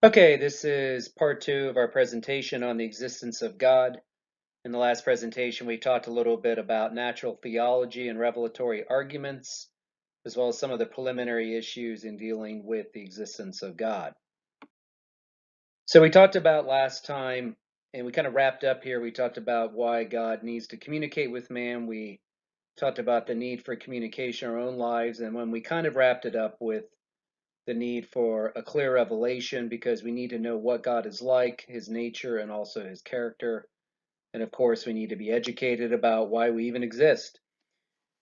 Okay, this is part two of our presentation on the existence of God. In the last presentation, we talked a little bit about natural theology and revelatory arguments, as well as some of the preliminary issues in dealing with the existence of God. So we talked about last time, and we kind of wrapped up here, we talked about why God needs to communicate with man. We talked about the need for communication in our own lives, and when we kind of wrapped it up with the need for a clear revelation because we need to know what God is like, his nature, and also his character. And of course, we need to be educated about why we even exist.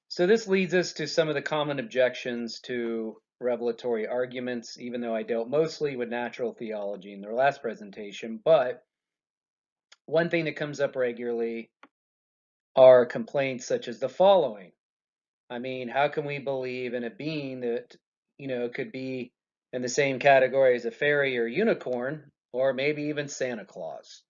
So this leads us to some of the common objections to revelatory arguments, even though I dealt mostly with natural theology in the last presentation. But one thing that comes up regularly are complaints such as the following. I mean, how can we believe in a being that, could be in the same category as a fairy or unicorn, or maybe even Santa Claus?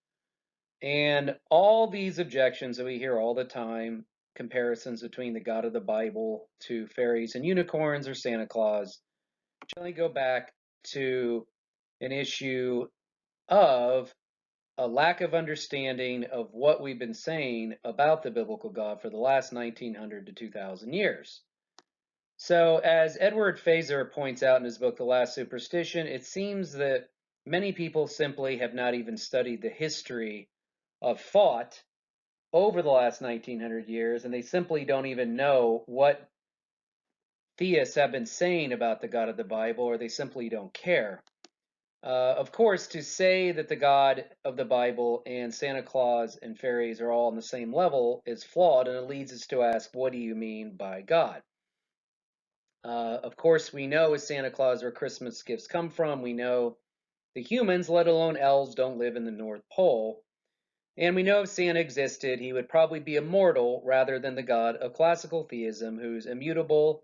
And all these objections that we hear all the time, comparisons between the God of the Bible to fairies and unicorns or Santa Claus, generally go back to an issue of a lack of understanding of what we've been saying about the biblical God for the last 1900 to 2000 years. So, as Edward Feser points out in his book, The Last Superstition, it seems that many people simply have not even studied the history of thought over the last 1900 years, and they simply don't even know what theists have been saying about the God of the Bible, or they simply don't care. Of course, to say that the God of the Bible and Santa Claus and fairies are all on the same level is flawed, and it leads us to ask, what do you mean by God? Of course, we know as Santa Claus where Christmas gifts come from. We know the humans, let alone elves, don't live in the North Pole. And we know if Santa existed, he would probably be immortal rather than the god of classical theism, who's immutable,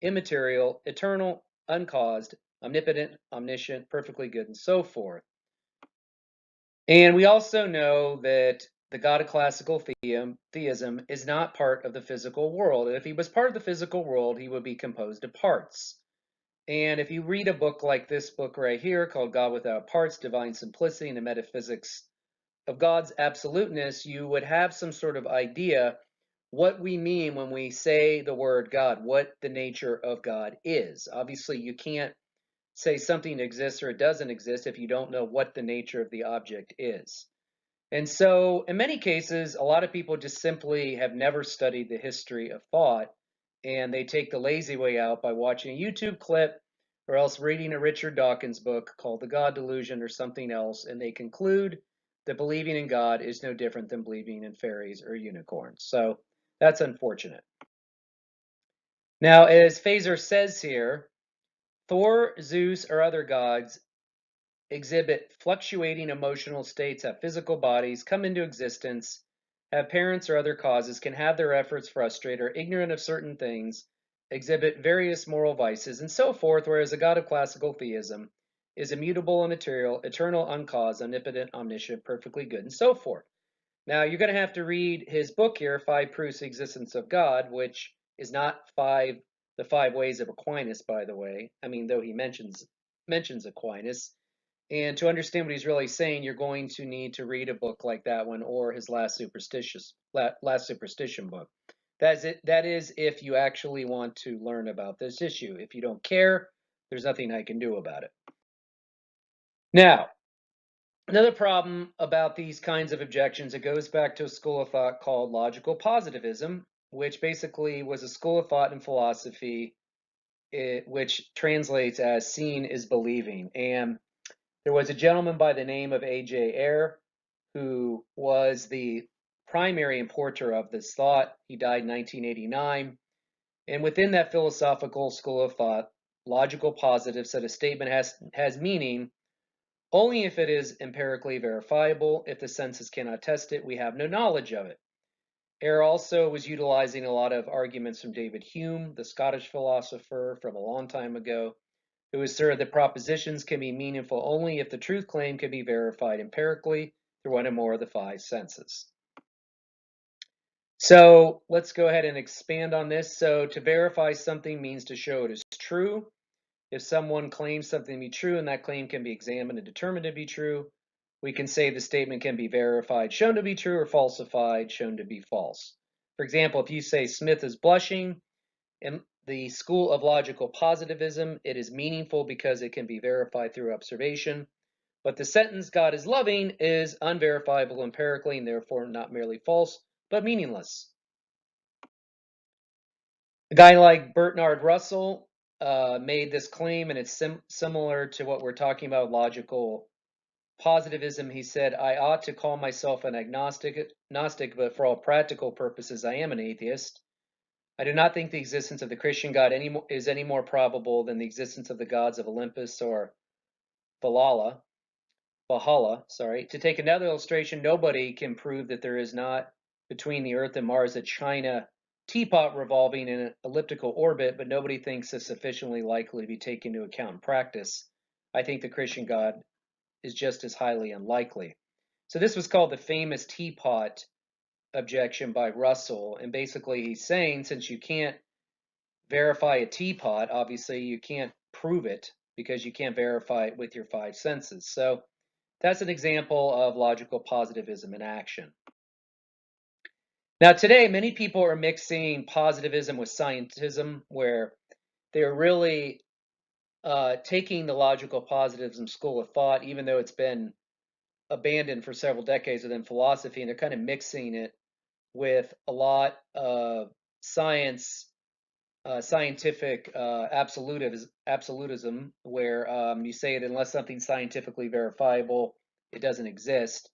immaterial, eternal, uncaused, omnipotent, omniscient, perfectly good, and so forth. And we also know that the god of classical theism is not part of the physical world. And if he was part of the physical world, he would be composed of parts. And if you read a book like this book right here called God Without Parts, Divine Simplicity and the Metaphysics of God's Absoluteness, you would have some sort of idea what we mean when we say the word God, what the nature of God is. Obviously, you can't say something exists or it doesn't exist if you don't know what the nature of the object is. And so, in many cases, a lot of people just simply have never studied the history of thought, and they take the lazy way out by watching a YouTube clip or else reading a Richard Dawkins book called The God Delusion or something else, and they conclude that believing in God is no different than believing in fairies or unicorns. So that's unfortunate. Now, as Feser says here, Thor, Zeus, or other gods exhibit fluctuating emotional states, have physical bodies, come into existence, have parents or other causes, can have their efforts frustrated, are ignorant of certain things, exhibit various moral vices, and so forth, whereas the God of classical theism is immutable and material, eternal, uncaused, omnipotent, omniscient, perfectly good, and so forth. Now, you're going to have to read his book here, Five Proofs of the Existence of God, which is not the five ways of Aquinas, by the way. I mean, though he mentions Aquinas, and to understand what he's really saying, you're going to need to read a book like that one or his last superstition book. That is if you actually want to learn about this issue. If you don't care, there's nothing I can do about it. Now, another problem about these kinds of objections, it goes back to a school of thought called logical positivism, which basically was a school of thought in philosophy, which translates as seeing is believing. And there was a gentleman by the name of A.J. Ayer who was the primary importer of this thought. He died in 1989. And within that philosophical school of thought, logical positive said a statement has meaning only if it is empirically verifiable. If the senses cannot test it, we have no knowledge of it. Ayer also was utilizing a lot of arguments from David Hume, the Scottish philosopher from a long time ago, who asserted that propositions can be meaningful only if the truth claim can be verified empirically through one or more of the five senses. So let's go ahead and expand on this. So to verify something means to show it is true. If someone claims something to be true and that claim can be examined and determined to be true, we can say the statement can be verified, shown to be true, or falsified, shown to be false. For example, if you say Smith is blushing, in the school of logical positivism, it is meaningful because it can be verified through observation. But the sentence God is loving is unverifiable empirically and therefore not merely false, but meaningless. A guy like Bernard Russell made this claim, and it's similar to what we're talking about logical positivism. He said, I ought to call myself an agnostic, but for all practical purposes, I am an atheist. I do not think the existence of the Christian God is any more probable than the existence of the gods of Olympus or Valhalla. To take another illustration, nobody can prove that there is not between the Earth and Mars a China teapot revolving in an elliptical orbit, but nobody thinks it's sufficiently likely to be taken into account in practice. I think the Christian God is just as highly unlikely. So this was called the famous teapot objection by Russell, and basically he's saying since you can't verify a teapot, obviously you can't prove it because you can't verify it with your five senses. So that's an example of logical positivism in action. Now today, many people are mixing positivism with scientism, where they're really taking the logical positivism school of thought, even though it's been abandoned for several decades within philosophy, and they're kind of mixing it with a lot of scientific absolutism, where you say it unless something's scientifically verifiable, it doesn't exist.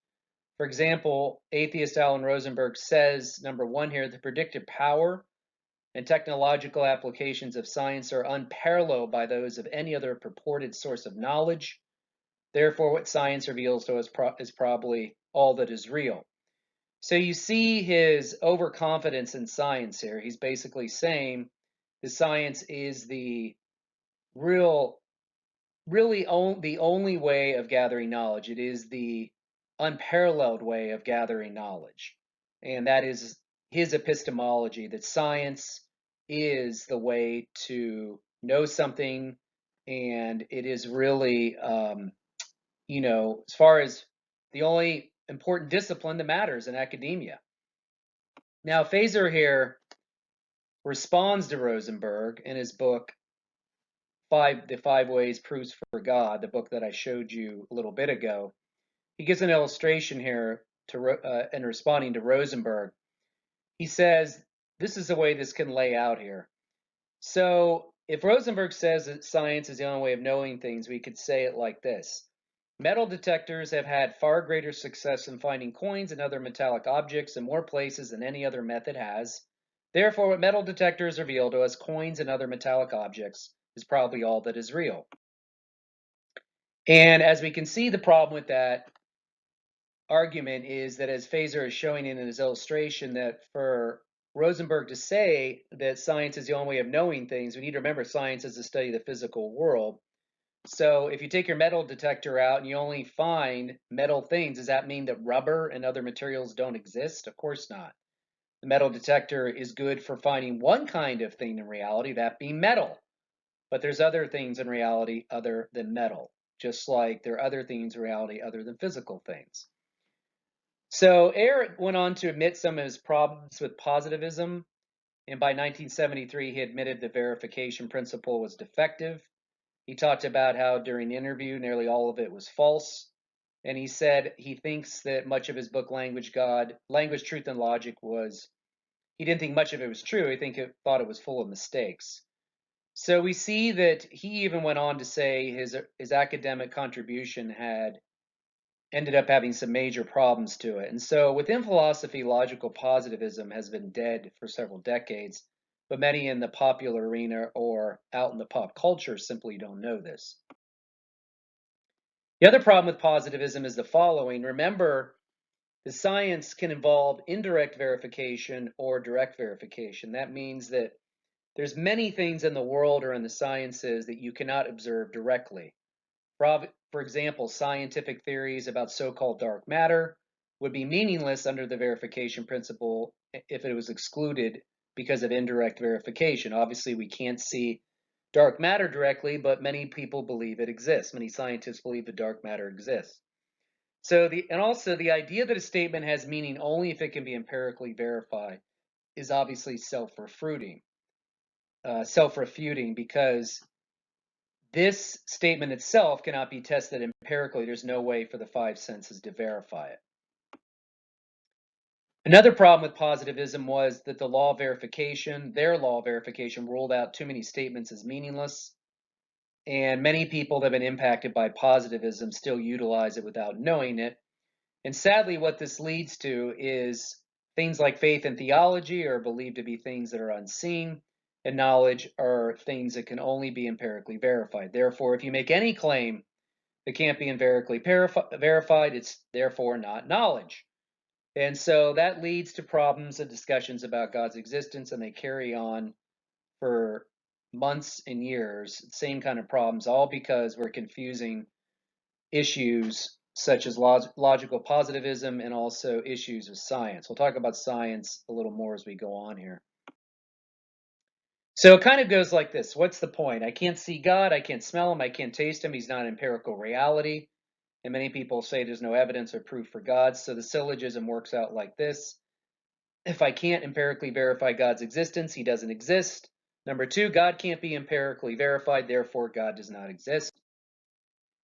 For example, atheist Alan Rosenberg says, number one here, the predictive power and technological applications of science are unparalleled by those of any other purported source of knowledge. Therefore, what science reveals to us is probably all that is real. So you see his overconfidence in science here. He's basically saying the science is the really the only way of gathering knowledge. It is the unparalleled way of gathering knowledge. And that is his epistemology, that science is the way to know something. And it is really, as far as the only important discipline that matters in academia. Now, Feser here responds to Rosenberg in his book, The Five Ways Proofs for God, the book that I showed you a little bit ago. He gives an illustration here in responding to Rosenberg. He says, this is the way this can lay out here. So if Rosenberg says that science is the only way of knowing things, we could say it like this. Metal detectors have had far greater success in finding coins and other metallic objects in more places than any other method has. Therefore, what metal detectors reveal to us, coins and other metallic objects, is probably all that is real. And as we can see, the problem with that argument is that, as Feser is showing in his illustration, that for Rosenberg to say that science is the only way of knowing things, we need to remember science is the study of the physical world. So if you take your metal detector out and you only find metal things, does that mean that rubber and other materials don't exist? Of course not. The metal detector is good for finding one kind of thing in reality, that being metal. But there's other things in reality other than metal, just like there are other things in reality other than physical things. So Ayer went on to admit some of his problems with positivism, and by 1973 he admitted the verification principle was defective. He talked about how during the interview nearly all of it was false, and he said he thinks that much of his book Language, Truth, and Logic he didn't think much of it was true. He thought it was full of mistakes. So we see that he even went on to say his academic contribution had ended up having some major problems to it. And so within philosophy, logical positivism has been dead for several decades, but many in the popular arena or out in the pop culture simply don't know this. The other problem with positivism is the following. Remember, the science can involve indirect verification or direct verification. That means that there's many things in the world or in the sciences that you cannot observe directly. For example, scientific theories about so-called dark matter would be meaningless under the verification principle if it was excluded because of indirect verification. Obviously, we can't see dark matter directly, but many people believe it exists. Many scientists believe that dark matter exists. And also the idea that a statement has meaning only if it can be empirically verified is obviously self-refuting, because this statement itself cannot be tested empirically. There's no way for the five senses to verify it. Another problem with positivism was that their law of verification, ruled out too many statements as meaningless. And many people that have been impacted by positivism still utilize it without knowing it. And sadly, what this leads to is things like faith and theology are believed to be things that are unseen, and knowledge are things that can only be empirically verified. Therefore, if you make any claim that can't be empirically verified, it's therefore not knowledge. And so that leads to problems and discussions about God's existence, and they carry on for months and years, same kind of problems, all because we're confusing issues such as logical positivism and also issues of science. We'll talk about science a little more as we go on here. So it kind of goes like this. What's the point? I can't see God, I can't smell him, I can't taste him, he's not empirical reality. And many people say there's no evidence or proof for God. So the syllogism works out like this. If I can't empirically verify God's existence, he doesn't exist. Number two, God can't be empirically verified, therefore God does not exist.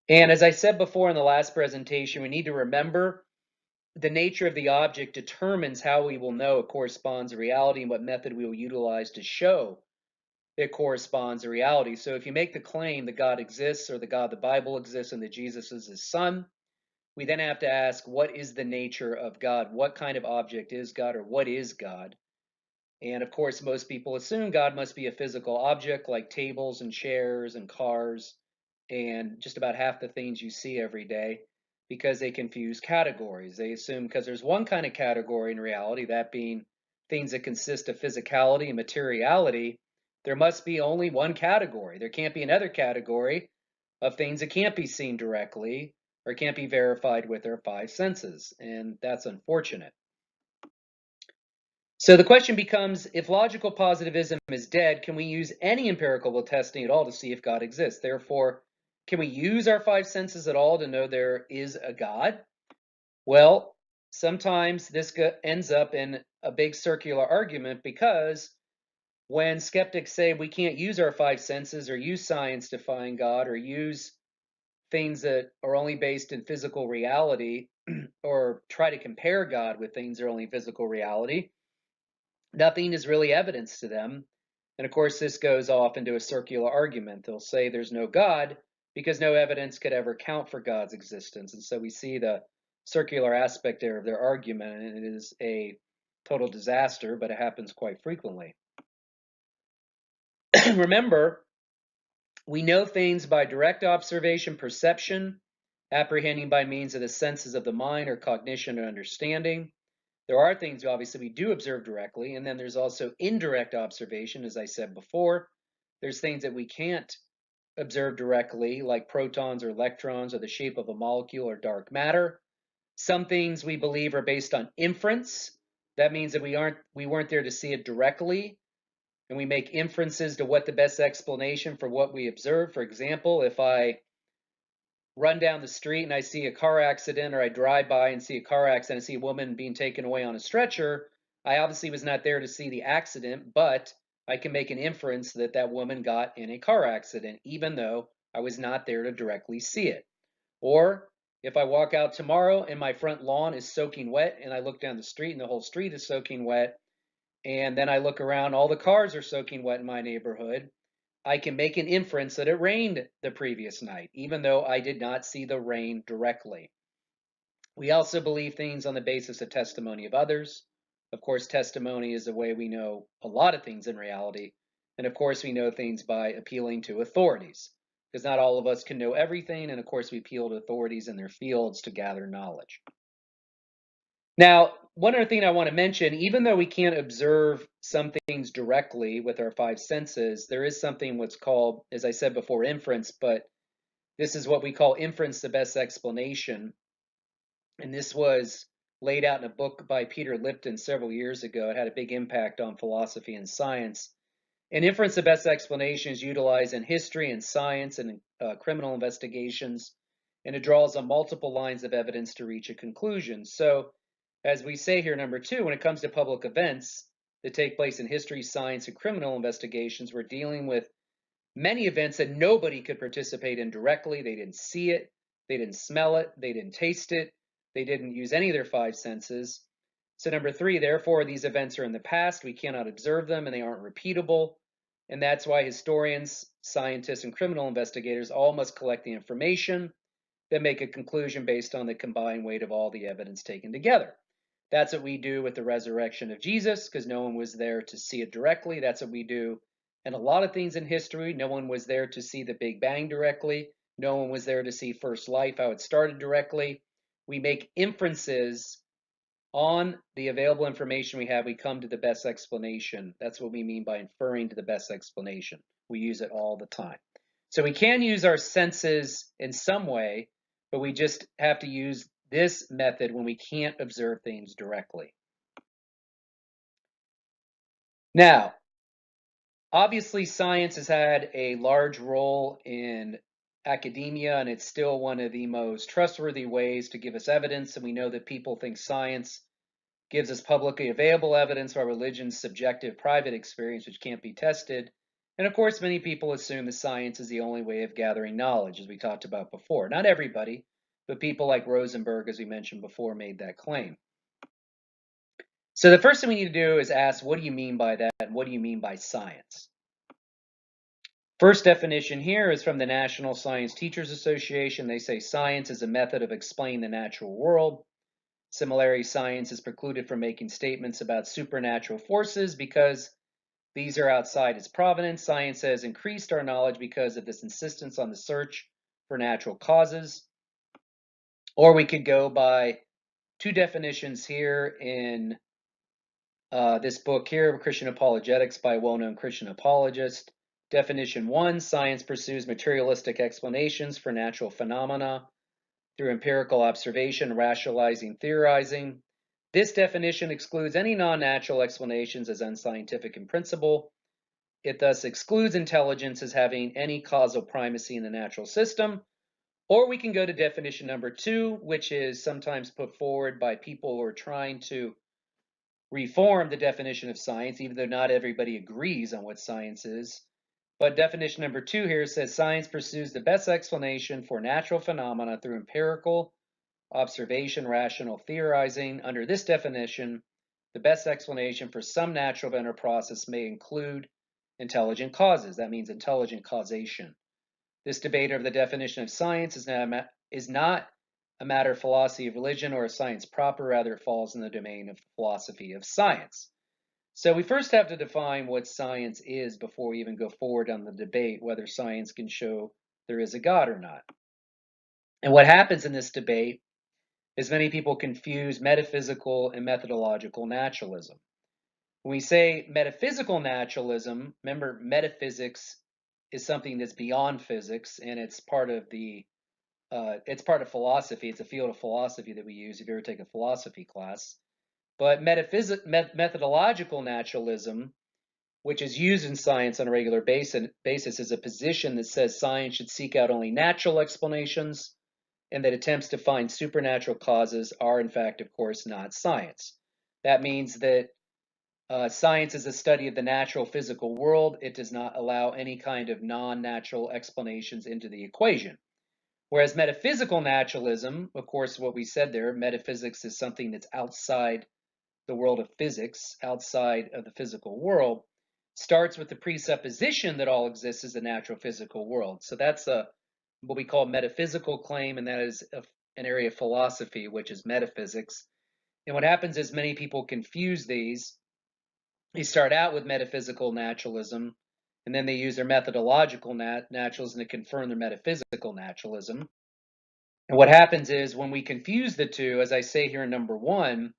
And as I said before in the last presentation, we need to remember the nature of the object determines how we will know it corresponds to reality and what method we will utilize to show it corresponds to reality. So if you make the claim that God exists, or the God of the Bible exists, and that Jesus is his son, we then have to ask, what is the nature of God? What kind of object is God, or what is God? And of course, most people assume God must be a physical object like tables and chairs and cars and just about half the things you see every day, because they confuse categories. They assume because there's one kind of category in reality, that being things that consist of physicality and materiality, there must be only one category. There can't be another category of things that can't be seen directly or can't be verified with our five senses, and that's unfortunate. So the question becomes, if logical positivism is dead, can we use any empirical testing at all to see if God exists? Therefore, can we use our five senses at all to know there is a God? Well, sometimes this ends up in a big circular argument, because when skeptics say we can't use our five senses or use science to find God or use things that are only based in physical reality or try to compare God with things that are only physical reality, nothing is really evidence to them. And of course, this goes off into a circular argument. They'll say there's no God because no evidence could ever count for God's existence. And so we see the circular aspect there of their argument, and it is a total disaster, but it happens quite frequently. Remember, we know things by direct observation, perception, apprehending by means of the senses of the mind or cognition or understanding. There are things, obviously, we do observe directly, and then there's also indirect observation, as I said before. There's things that we can't observe directly, like protons or electrons or the shape of a molecule or dark matter. Some things we believe are based on inference. That means that we weren't there to see it directly, and we make inferences to what the best explanation for what we observe. For example, if I run down the street and I see a car accident, or I drive by and see a car accident, I see a woman being taken away on a stretcher, I obviously was not there to see the accident, but I can make an inference that that woman got in a car accident, even though I was not there to directly see it. Or if I walk out tomorrow and my front lawn is soaking wet, and I look down the street and the whole street is soaking wet, and then I look around, all the cars are soaking wet in my neighborhood, I can make an inference that it rained the previous night, even though I did not see the rain directly. We also believe things on the basis of testimony of others. Of course, testimony is the way we know a lot of things in reality. And of course, we know things by appealing to authorities, because not all of us can know everything. And of course, we appeal to authorities in their fields to gather knowledge. Now, one other thing I want to mention, even though we can't observe some things directly with our five senses, there is something what's called, as I said before, inference, but this is what we call inference, the best explanation. And this was laid out in a book by Peter Lipton several years ago. It had a big impact on philosophy and science. An inference, the best explanation, is utilized in history and science and criminal investigations, and it draws on multiple lines of evidence to reach a conclusion. So, as we say here, number two, when it comes to public events that take place in history, science, and criminal investigations, we're dealing with many events that nobody could participate in directly. They didn't see it, they didn't smell it, they didn't taste it, they didn't use any of their five senses. So number three, therefore, these events are in the past. We cannot observe them and they aren't repeatable. And that's why historians, scientists, and criminal investigators all must collect the information, then make a conclusion based on the combined weight of all the evidence taken together. That's what we do with the resurrection of Jesus, because no one was there to see it directly. That's what we do in a lot of things in history. No one was there to see the Big Bang directly. No one was there to see first life, how it started directly. We make inferences on the available information we have. We come to the best explanation. That's what we mean by inferring to the best explanation. We use it all the time. So we can use our senses in some way, but we just have to use this method when we can't observe things directly. Now, obviously, science has had a large role in academia, and it's still one of the most trustworthy ways to give us evidence. And we know that people think science gives us publicly available evidence, while religion's subjective private experience, which can't be tested. And of course, many people assume that science is the only way of gathering knowledge, as we talked about before. Not everybody, but people like Rosenberg, as we mentioned before, made that claim. So the first thing we need to do is ask, what do you mean by that? And what do you mean by science? First definition here is from the National Science Teachers Association. They say science is a method of explaining the natural world. Similarly, science is precluded from making statements about supernatural forces because these are outside its provenance. Science has increased our knowledge because of this insistence on the search for natural causes. Or we could go by two definitions here in this book here, Christian Apologetics by a well-known Christian apologist. Definition one, science pursues materialistic explanations for natural phenomena through empirical observation, rationalizing, theorizing. This definition excludes any non-natural explanations as unscientific in principle. It thus excludes intelligence as having any causal primacy in the natural system. Or we can go to definition number two, which is sometimes put forward by people who are trying to reform the definition of science, even though not everybody agrees on what science is. But definition number two here says science pursues the best explanation for natural phenomena through empirical observation, rational theorizing. Under this definition, the best explanation for some natural event or process may include intelligent causes. That means intelligent causation. This debate over the definition of science is not a matter of philosophy of religion or of science proper. Rather, it falls in the domain of philosophy of science. So we first have to define what science is before we even go forward on the debate whether science can show there is a God or not. And what happens in this debate is many people confuse metaphysical and methodological naturalism. When we say metaphysical naturalism, remember metaphysics is something that's beyond physics, and it's part of philosophy. It's a field of philosophy that we use if you ever take a philosophy class. But methodological naturalism, which is used in science on a regular basis, is a position that says science should seek out only natural explanations, and that attempts to find supernatural causes are, in fact, of course, not science. That means that science is a study of the natural physical world. It does not allow any kind of non-natural explanations into the equation. Whereas metaphysical naturalism, of course, what we said there, metaphysics is something that's outside the world of physics, outside of the physical world, starts with the presupposition that all exists as the natural physical world. So that's what we call metaphysical claim, and that is an area of philosophy, which is metaphysics. And what happens is many people confuse these. They start out with metaphysical naturalism, and then they use their methodological naturalism to confirm their metaphysical naturalism. And what happens is when we confuse the two, as I say here in number one,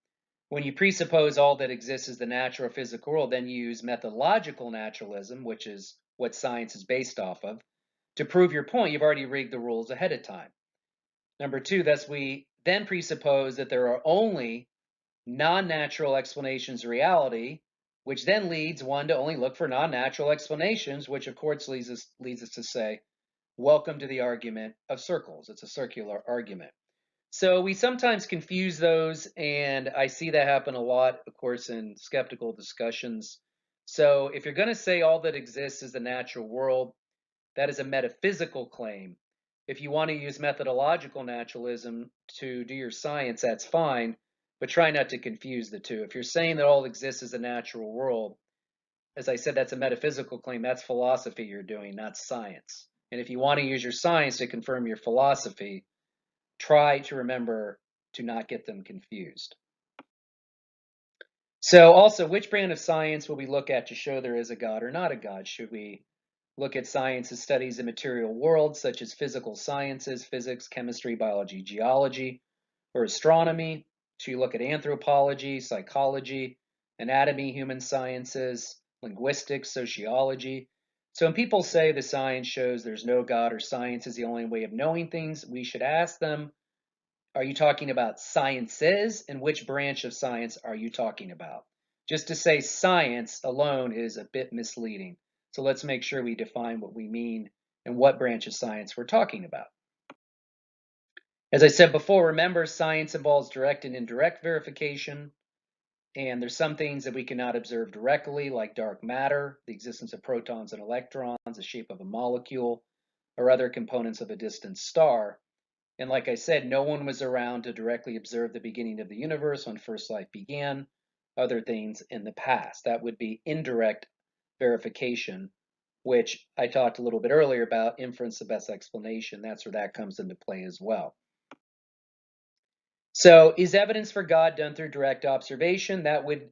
when you presuppose all that exists is the natural physical world, then you use methodological naturalism, which is what science is based off of. To prove your point, you've already rigged the rules ahead of time. Number two, thus we then presuppose that there are only non-natural explanations of reality, which then leads one to only look for non-natural explanations, which of course leads us to say, welcome to the argument of circles. It's a circular argument. So we sometimes confuse those, and I see that happen a lot, of course, in skeptical discussions. So if you're going to say all that exists is the natural world, that is a metaphysical claim. If you want to use methodological naturalism to do your science, that's fine, but try not to confuse the two. If you're saying that all that exists is the natural world, as I said, that's a metaphysical claim. That's philosophy you're doing, not science. And if you want to use your science to confirm your philosophy, try to remember to not get them confused. So also, which brand of science will we look at to show there is a God or not a God? Should we look at science as studies the material world, such as physical sciences, physics, chemistry, biology, geology, or astronomy? Should you look at anthropology, psychology, anatomy, human sciences, linguistics, sociology? So when people say the science shows there's no God or science is the only way of knowing things, we should ask them, are you talking about sciences? And which branch of science are you talking about? Just to say science alone is a bit misleading. So let's make sure we define what we mean and what branch of science we're talking about. As I said before, remember, science involves direct and indirect verification. And there's some things that we cannot observe directly, like dark matter, the existence of protons and electrons, the shape of a molecule, or other components of a distant star. And like I said, no one was around to directly observe the beginning of the universe when first life began, other things in the past. That would be indirect verification, which I talked a little bit earlier about, inference, the best explanation. That's where that comes into play as well. So is evidence for God done through direct observation? That would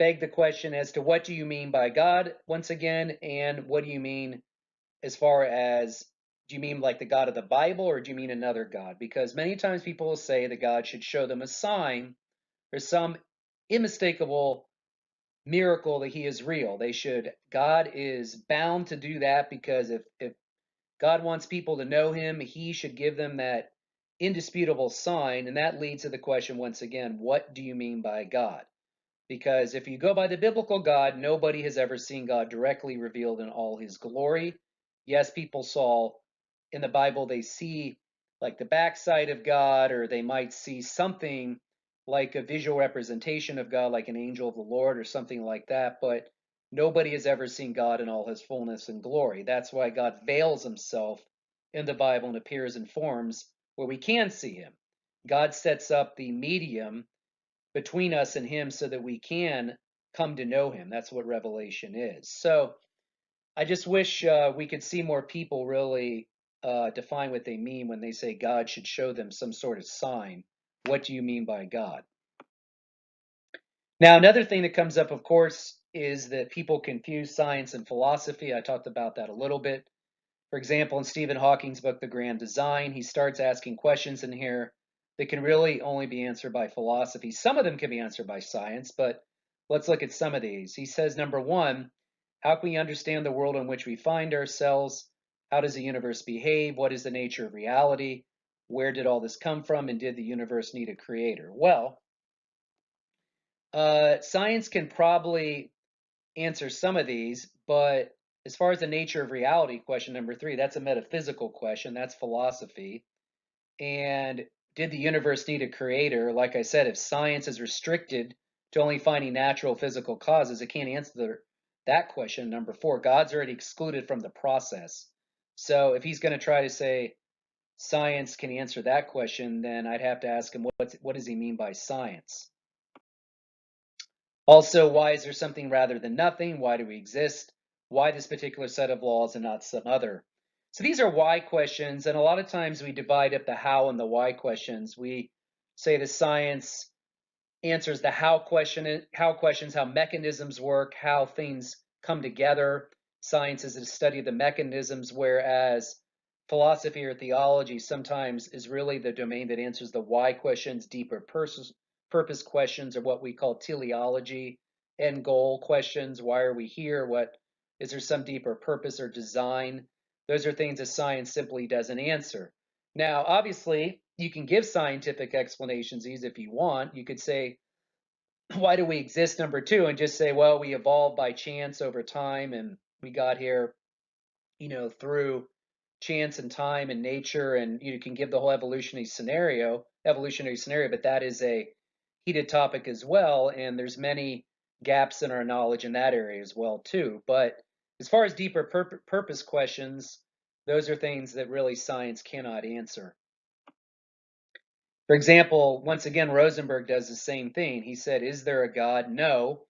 beg the question as to what do you mean by God, once again, and what do you mean as far as, do you mean like the God of the Bible, or do you mean another God? Because many times people will say that God should show them a sign or some unmistakable miracle that he is real. God is bound to do that, because if God wants people to know him, he should give them that indisputable sign. And that leads to the question once again, what do you mean by God? Because if you go by the biblical God, nobody has ever seen God directly revealed in all his glory. Yes, people saw in the Bible, they see like the backside of God, or they might see something like a visual representation of God, like an angel of the Lord or something like that. But nobody has ever seen God in all his fullness and glory. That's why God veils himself in the Bible and appears in forms where we can see him. God sets up the medium between us and him so that we can come to know him. That's what revelation is. So I just wish we could see more people really define what they mean when they say God should show them some sort of sign. What do you mean by God? Now, another thing that comes up, of course, is that people confuse science and philosophy. I talked about that a little bit. For example, in Stephen Hawking's book, The Grand Design, he starts asking questions in here that can really only be answered by philosophy. Some of them can be answered by science, but let's look at some of these. He says, number one, how can we understand the world in which we find ourselves? How does the universe behave? What is the nature of reality? Where did all this come from? And did the universe need a creator? Well, science can probably answer some of these, but as far as the nature of reality, question number three, that's a metaphysical question. That's philosophy. And did the universe need a creator? Like I said, if science is restricted to only finding natural physical causes, it can't answer that question. Number four, God's already excluded from the process. So if he's going to try to say science can answer that question, then I'd have to ask him, what does he mean by science? Also, why is there something rather than nothing? Why do we exist? Why this particular set of laws and not some other? So these are why questions, and a lot of times we divide up the how and the why questions. We say the science answers the how questions, how mechanisms work, how things come together. Science is a study of the mechanisms, whereas philosophy or theology sometimes is really the domain that answers the why questions, deeper purpose questions, or what we call teleology, end goal questions. Why are we here? What is there some deeper purpose or design? Those are things that science simply doesn't answer. Now, obviously, you can give scientific explanations these if you want. You could say why do we exist, number two, and just say, well, we evolved by chance over time and we got here, through chance and time and nature, and you can give the whole evolutionary scenario, but that is a heated topic as well, and there's many gaps in our knowledge in that area as well too. But as far as deeper purpose questions, those are things that really science cannot answer. For example, once again, Rosenberg does the same thing. He said, is there a God? No.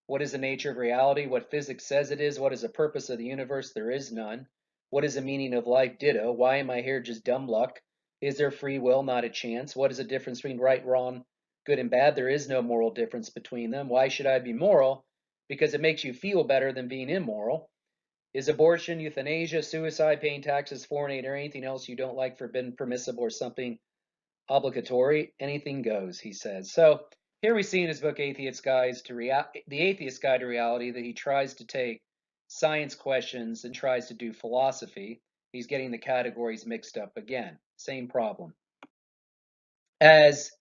What is the nature of reality? What physics says it is? What is the purpose of the universe? There is none. What is the meaning of life? Ditto. Why am I here? Just dumb luck. Is there free will? Not a chance. What is the difference between right, wrong, good, and bad? There is no moral difference between them. Why should I be moral? Because it makes you feel better than being immoral. Is abortion, euthanasia, suicide, paying taxes, foreign aid, or anything else you don't like forbidden, permissible, or something obligatory? Anything goes, he says. So here we see in his book, The Atheist Guide to Reality, that he tries to take science questions and tries to do philosophy. He's getting the categories mixed up again. Same problem. As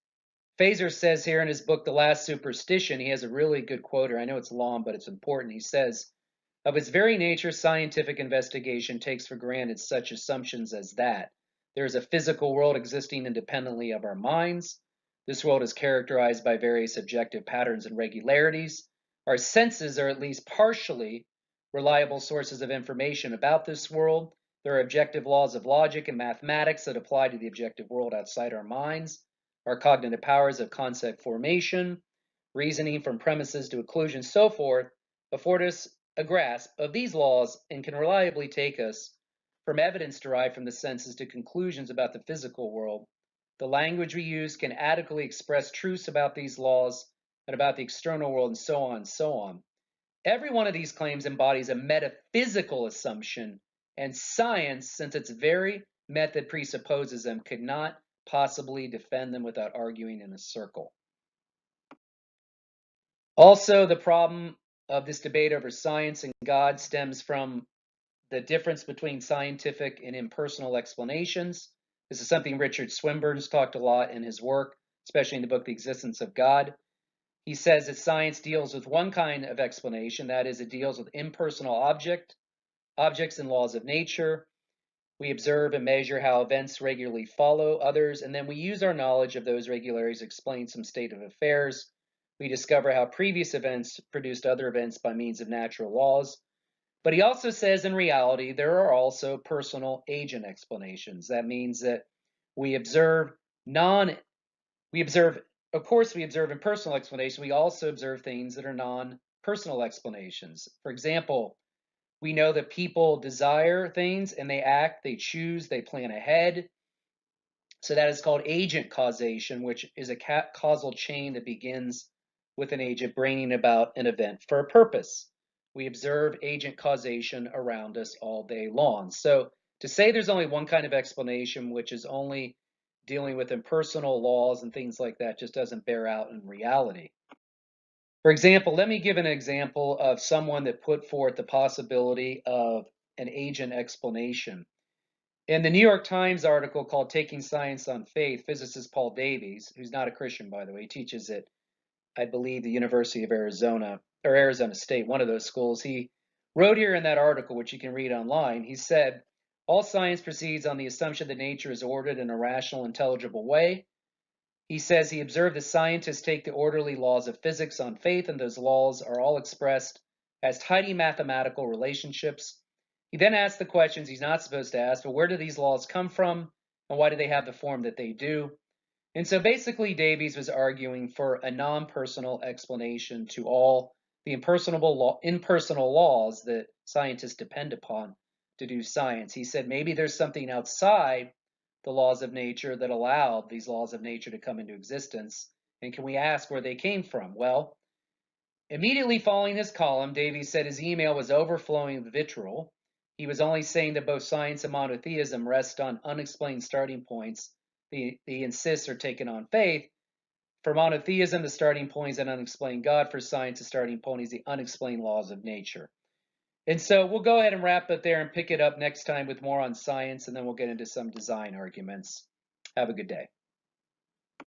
Feser says here in his book, The Last Superstition, he has a really good quote here. I know it's long, but it's important. He says, of its very nature, scientific investigation takes for granted such assumptions as that there is a physical world existing independently of our minds. This world is characterized by various objective patterns and regularities. Our senses are at least partially reliable sources of information about this world. There are objective laws of logic and mathematics that apply to the objective world outside our minds. Our cognitive powers of concept formation, reasoning from premises to conclusion, so forth, afford us a grasp of these laws and can reliably take us from evidence derived from the senses to conclusions about the physical world. The language we use can adequately express truths about these laws and about the external world, and so on and so on. Every one of these claims embodies a metaphysical assumption, and science, since its very method presupposes them, could not possibly defend them without arguing in a circle. Also, the problem of this debate over science and God stems from the difference between scientific and impersonal explanations. This is something Richard Swinburne's talked a lot in his work, especially in the book The Existence of God. He says that science deals with one kind of explanation, that is, it deals with impersonal objects and laws of nature. We observe and measure how events regularly follow others, and then we use our knowledge of those regularities to explain some state of affairs. We discover how previous events produced other events by means of natural laws. But he also says in reality, there are also personal agent explanations. That means that we observe of course, we observe impersonal explanations. We also observe things that are non-personal explanations. For example, we know that people desire things and they act, they choose, they plan ahead. So that is called agent causation, which is a causal chain that begins with an agent bringing about an event for a purpose. We observe agent causation around us all day long. So to say there's only one kind of explanation, which is only dealing with impersonal laws and things like that, just doesn't bear out in reality. For example, let me give an example of someone that put forth the possibility of an agent explanation. In the New York Times article called Taking Science on Faith, physicist Paul Davies, who's not a Christian, by the way, he teaches at, I believe, the University of Arizona, or Arizona State, one of those schools. He wrote here in that article, which you can read online, he said, all science proceeds on the assumption that nature is ordered in a rational, intelligible way. He says he observed that scientists take the orderly laws of physics on faith, and those laws are all expressed as tidy mathematical relationships. He then asks the questions he's not supposed to ask, but where do these laws come from, and why do they have the form that they do? And so basically, Davies was arguing for a non-personal explanation to all the impersonal laws that scientists depend upon to do science. He said maybe there's something outside the laws of nature that allowed these laws of nature to come into existence. And can we ask where they came from? Well, immediately following his column, Davies said his email was overflowing with vitriol. He was only saying that both science and monotheism rest on unexplained starting points. He insists are taken on faith. For monotheism, the starting point is an unexplained God. For science, the starting point is the unexplained laws of nature. And so we'll go ahead and wrap it there and pick it up next time with more on science, and then we'll get into some design arguments. Have a good day.